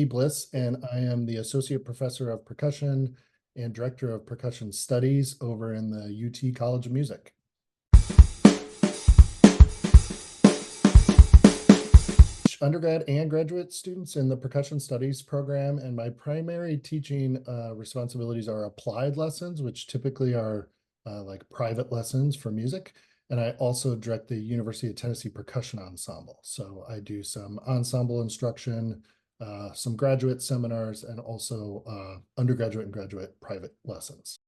Bliss, and I am the Associate Professor of Percussion and Director of Percussion Studies over in the UT College of Music. Undergrad and graduate students in the Percussion Studies program, and my primary teaching responsibilities are applied lessons, which typically are like private lessons for music. And I also direct the University of Tennessee Percussion Ensemble. So I do some ensemble instruction, some graduate seminars, and also undergraduate and graduate private lessons.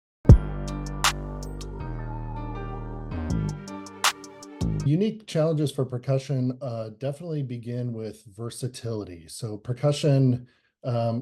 Unique challenges for percussion definitely begin with versatility. So percussion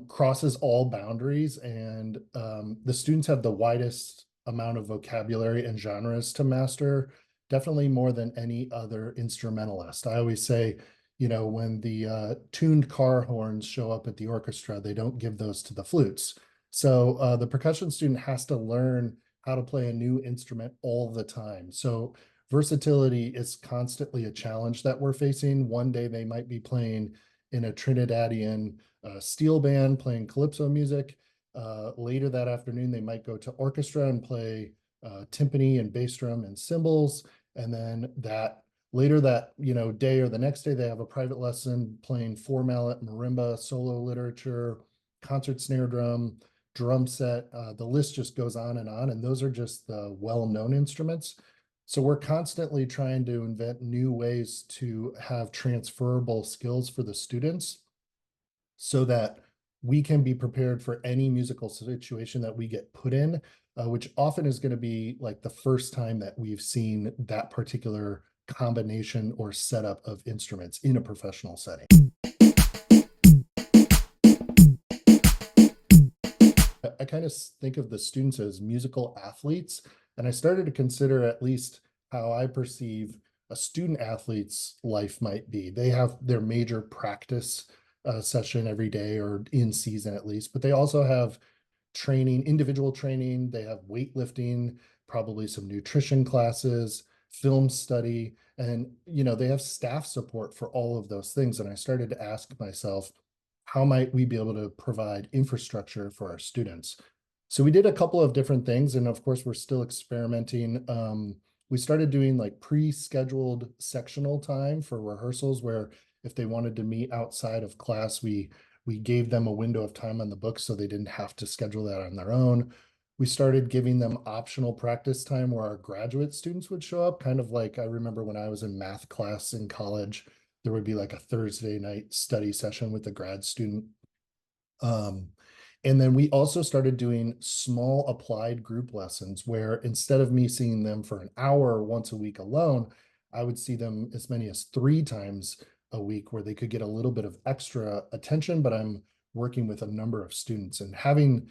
crosses all boundaries, and the students have the widest amount of vocabulary and genres to master, definitely more than any other instrumentalist. I always say, you know, when the tuned car horns show up at the orchestra, they don't give those to the flutes. So the percussion student has to learn how to play a new instrument all the time. So versatility is constantly a challenge that we're facing. One day they might be playing in a Trinidadian steel band playing calypso music. Later that afternoon, they might go to orchestra and play timpani and bass drum and cymbals. And then later that day or the next day, they have a private lesson playing four mallet, marimba, solo literature, concert snare drum, drum set. The list just goes on. And those are just the well-known instruments. So we're constantly trying to invent new ways to have transferable skills for the students so that we can be prepared for any musical situation that we get put in, which often is going to be like the first time that we've seen that particular combination or setup of instruments in a professional setting. I kind of think of the students as musical athletes, and I started to consider at least how I perceive a student athlete's life might be. They have their major practice session every day or in season at least, but they also have training, individual training. They have weightlifting, probably some nutrition classes, film study, and they have staff support for all of those things. And I started to ask myself, how might we be able to provide infrastructure for our students? So we did a couple of different things, and of course we're still experimenting. We started doing like pre-scheduled sectional time for rehearsals, where if they wanted to meet outside of class, we gave them a window of time on the book so they didn't have to schedule that on their own. We started giving them optional practice time where our graduate students would show up, kind of like I remember when I was in math class in college, there would be like a Thursday night study session with the grad student. And then we also started doing small applied group lessons where instead of me seeing them for an hour once a week alone, I would see them as many as 3 times a week where they could get a little bit of extra attention, but I'm working with a number of students and having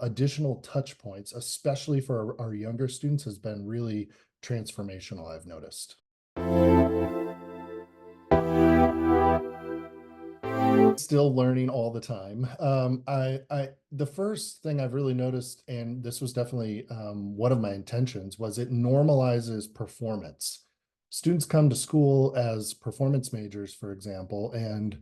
additional touch points, especially for our younger students, has been really transformational, I've noticed. Still learning all the time. The first thing I've really noticed, and this was definitely one of my intentions, was it normalizes performance. Students come to school as performance majors, for example, and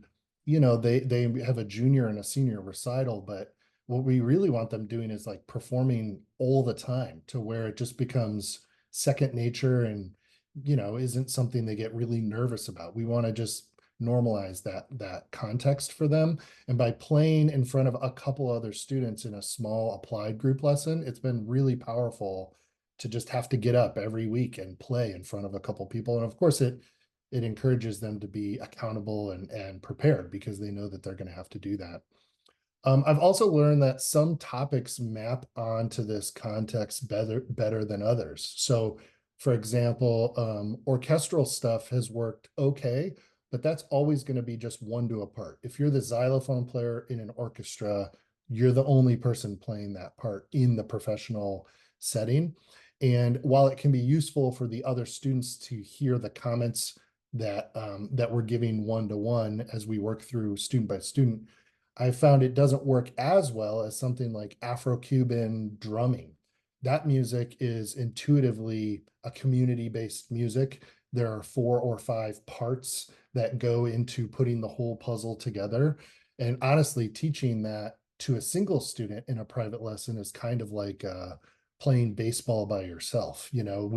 they have a junior and a senior recital, but what we really want them doing is like performing all the time to where it just becomes second nature and isn't something they get really nervous about. We want to just normalize that context for them. And by playing in front of a couple other students in a small applied group lesson, it's been really powerful to just have to get up every week and play in front of a couple people. And of course it encourages them to be accountable and prepared because they know that they're going to have to do that. I've also learned that some topics map onto this context better than others. So for example, orchestral stuff has worked okay, but that's always going to be just one to a part. If you're the xylophone player in an orchestra, you're the only person playing that part in the professional setting. And while it can be useful for the other students to hear the comments that we're giving one-to-one as we work through student by student, I found it doesn't work as well as something like Afro-Cuban drumming. That music is intuitively a community-based music. There are 4 or 5 parts that go into putting the whole puzzle together. And honestly, teaching that to a single student in a private lesson is kind of like playing baseball by yourself. You know,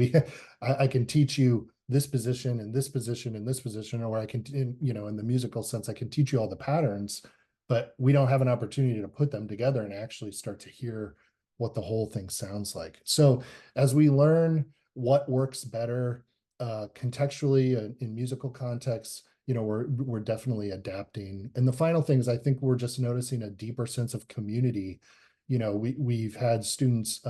I can teach you this position and this position and this position, or I can, you know, in the musical sense, I can teach you all the patterns, but we don't have an opportunity to put them together and actually start to hear what the whole thing sounds like. So as we learn what works better contextually in musical contexts, you know, we're definitely adapting. And the final thing is, I think we're just noticing a deeper sense of community. You know, we've had students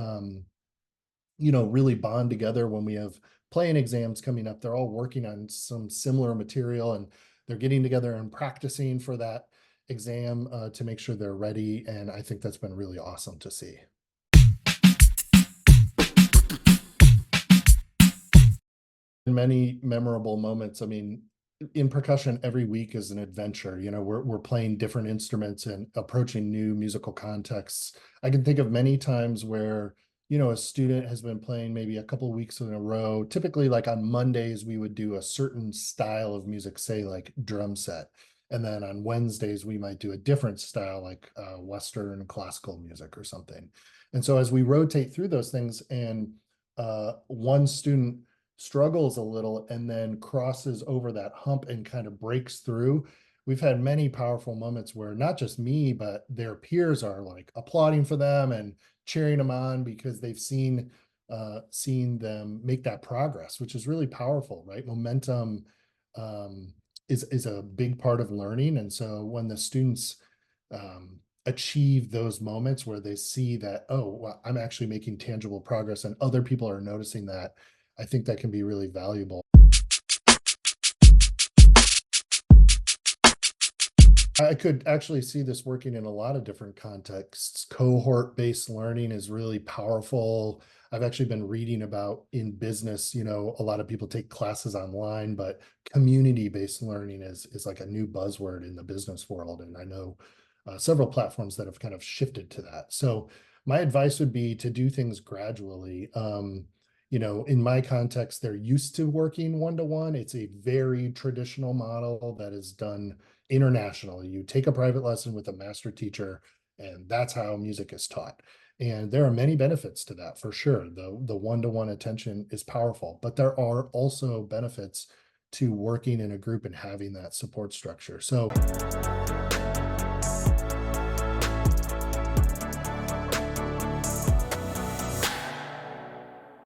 you know, really bond together when we have playing exams coming up. They're all working on some similar material, and they're getting together and practicing for that exam to make sure they're ready. And I think that's been really awesome to see. Many memorable moments. I mean, in percussion, every week is an adventure. You know, we're playing different instruments and approaching new musical contexts. I can think of many times where, you know, a student has been playing maybe a couple of weeks in a row. Typically, like on Mondays, we would do a certain style of music, say like drum set. And then on Wednesdays, we might do a different style, like Western classical music or something. And so as we rotate through those things, and one student struggles a little and then crosses over that hump and kind of breaks through. We've had many powerful moments where not just me, but their peers are like applauding for them and cheering them on because they've seen them make that progress, which is really powerful, right? Momentum is a big part of learning. And so when the students achieve those moments where they see that, oh, well, I'm actually making tangible progress and other people are noticing that, I think that can be really valuable. I could actually see this working in a lot of different contexts. Cohort-based learning is really powerful. I've actually been reading about in business, you know, a lot of people take classes online, but community-based learning is like a new buzzword in the business world. And I know several platforms that have kind of shifted to that. So my advice would be to do things gradually. You know, in my context, they're used to working one-to-one. It's a very traditional model that is done internationally. You take a private lesson with a master teacher, and that's how music is taught. And there are many benefits to that for sure. The one-to-one attention is powerful, but there are also benefits to working in a group and having that support structure. So